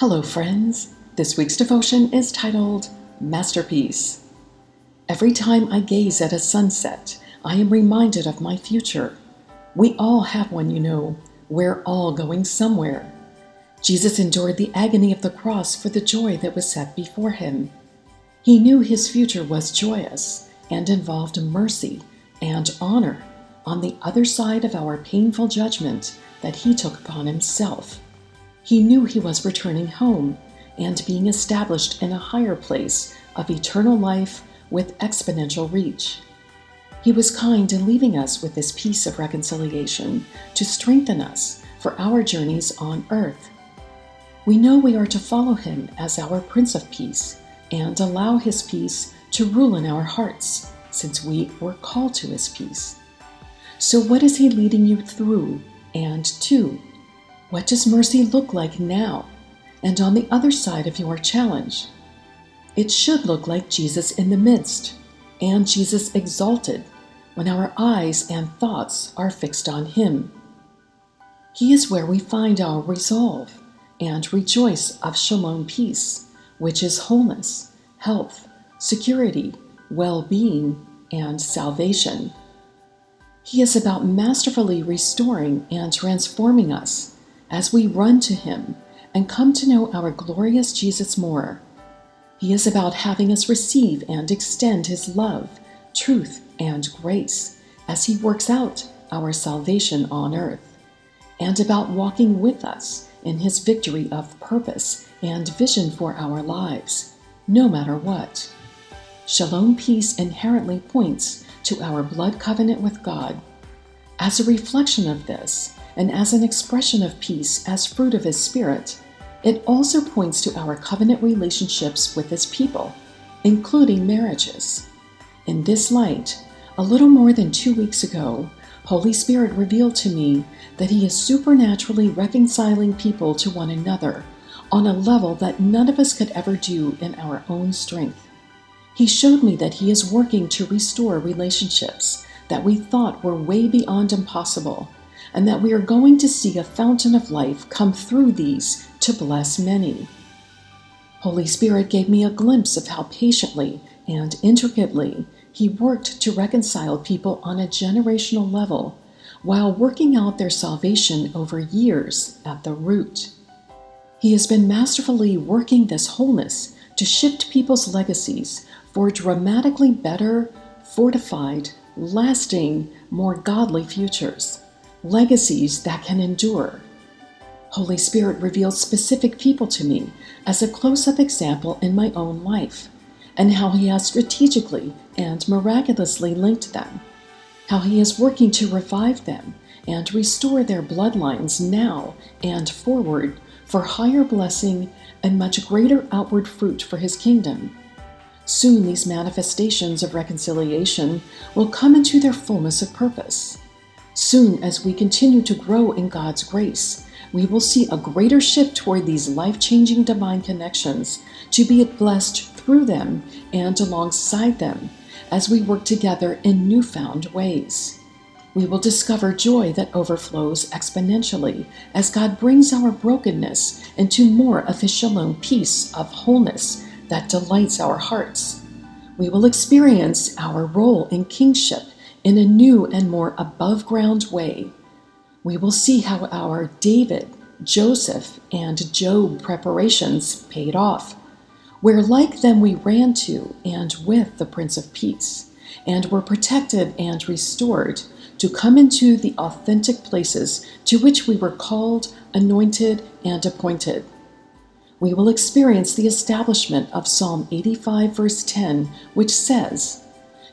Hello, friends. This week's devotion is titled Masterpiece. Every time I gaze at a sunset, I am reminded of my future. We all have one, you know. We're all going somewhere. Jesus endured the agony of the cross for the joy that was set before him. He knew his future was joyous and involved mercy and honor on the other side of our painful judgment that he took upon himself. He knew he was returning home and being established in a higher place of eternal life with exponential reach. He was kind in leaving us with this peace of reconciliation to strengthen us for our journeys on earth. We know we are to follow him as our Prince of Peace and allow his peace to rule in our hearts, since we were called to his peace. So what is he leading you through and to? What does mercy look like now and on the other side of your challenge? It should look like Jesus in the midst and Jesus exalted when our eyes and thoughts are fixed on him. He is where we find our resolve and rejoice of shalom peace, which is wholeness, health, security, well-being, and salvation. He is about masterfully restoring and transforming us as we run to him and come to know our glorious Jesus more. He is about having us receive and extend his love, truth, and grace as he works out our salvation on earth, and about walking with us in his victory of purpose and vision for our lives, no matter what. Shalom peace inherently points to our blood covenant with God. As a reflection of this, and as an expression of peace as fruit of his Spirit, it also points to our covenant relationships with his people, including marriages. In this light, a little more than 2 weeks ago, Holy Spirit revealed to me that he is supernaturally reconciling people to one another on a level that none of us could ever do in our own strength. He showed me that he is working to restore relationships that we thought were way beyond impossible, and that we are going to see a fountain of life come through these to bless many. Holy Spirit gave me a glimpse of how patiently and intricately he worked to reconcile people on a generational level while working out their salvation over years at the root. He has been masterfully working this wholeness to shift people's legacies for dramatically better, fortified, lasting, more godly futures. Legacies that can endure. Holy Spirit revealed specific people to me as a close-up example in my own life, and how he has strategically and miraculously linked them, how he is working to revive them and restore their bloodlines now and forward for higher blessing and much greater outward fruit for his kingdom. Soon these manifestations of reconciliation will come into their fullness of purpose. Soon, as we continue to grow in God's grace, we will see a greater shift toward these life-changing divine connections to be blessed through them and alongside them as we work together in newfound ways. We will discover joy that overflows exponentially as God brings our brokenness into more of his shalom peace of wholeness that delights our hearts. We will experience our role in kingship in a new and more above-ground way. We will see how our David, Joseph, and Job preparations paid off, where like them we ran to and with the Prince of Peace, and were protected and restored to come into the authentic places to which we were called, anointed, and appointed. We will experience the establishment of Psalm 85 verse 10, which says,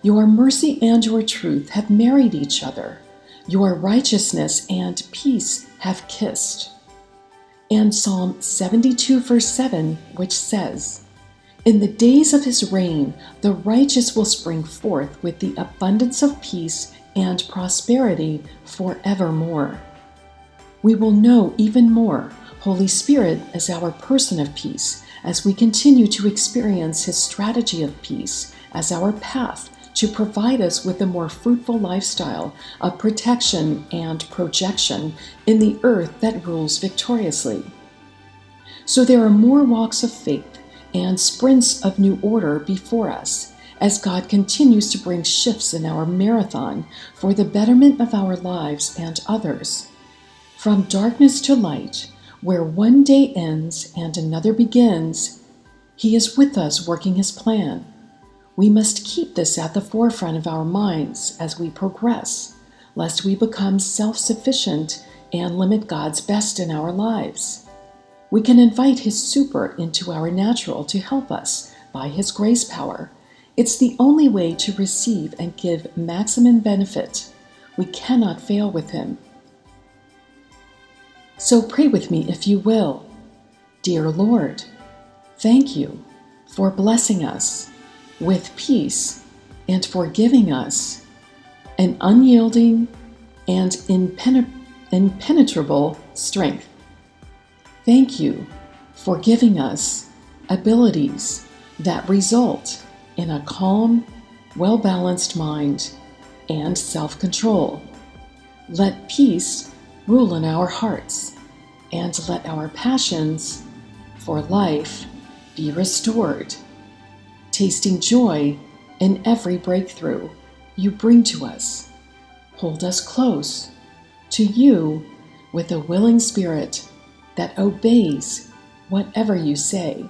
"Your mercy and your truth have married each other. Your righteousness and peace have kissed." And Psalm 72 verse 7, which says, "In the days of his reign, the righteous will spring forth with the abundance of peace and prosperity forevermore." We will know even more Holy Spirit as our person of peace as we continue to experience his strategy of peace as our path to provide us with a more fruitful lifestyle of protection and projection in the earth that rules victoriously. So there are more walks of faith and sprints of new order before us as God continues to bring shifts in our marathon for the betterment of our lives and others. From darkness to light, where one day ends and another begins, He is with us working His plan. We must keep this at the forefront of our minds as we progress, lest we become self-sufficient and limit God's best in our lives. We can invite His super into our natural to help us by His grace power. It's the only way to receive and give maximum benefit. We cannot fail with Him. So pray with me if you will. Dear Lord, thank You for blessing us with peace and for giving us an unyielding and impenetrable strength. Thank You for giving us abilities that result in a calm, well-balanced mind and self-control. Let peace rule in our hearts, and let our passions for life be restored, tasting joy in every breakthrough You bring to us. Hold us close to You with a willing spirit that obeys whatever You say.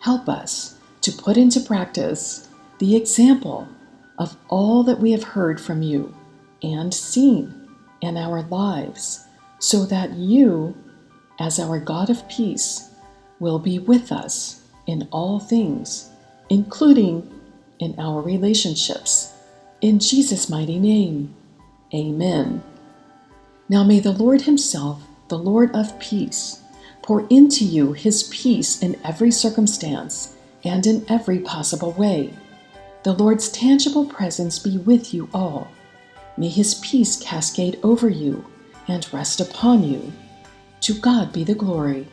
Help us to put into practice the example of all that we have heard from You and seen in our lives, so that You, as our God of peace, will be with us in all things, including in our relationships. In Jesus' mighty name, amen. Now may the Lord Himself, the Lord of peace, pour into you His peace in every circumstance and in every possible way. The Lord's tangible presence be with you all. May His peace cascade over you and rest upon you. To God be the glory.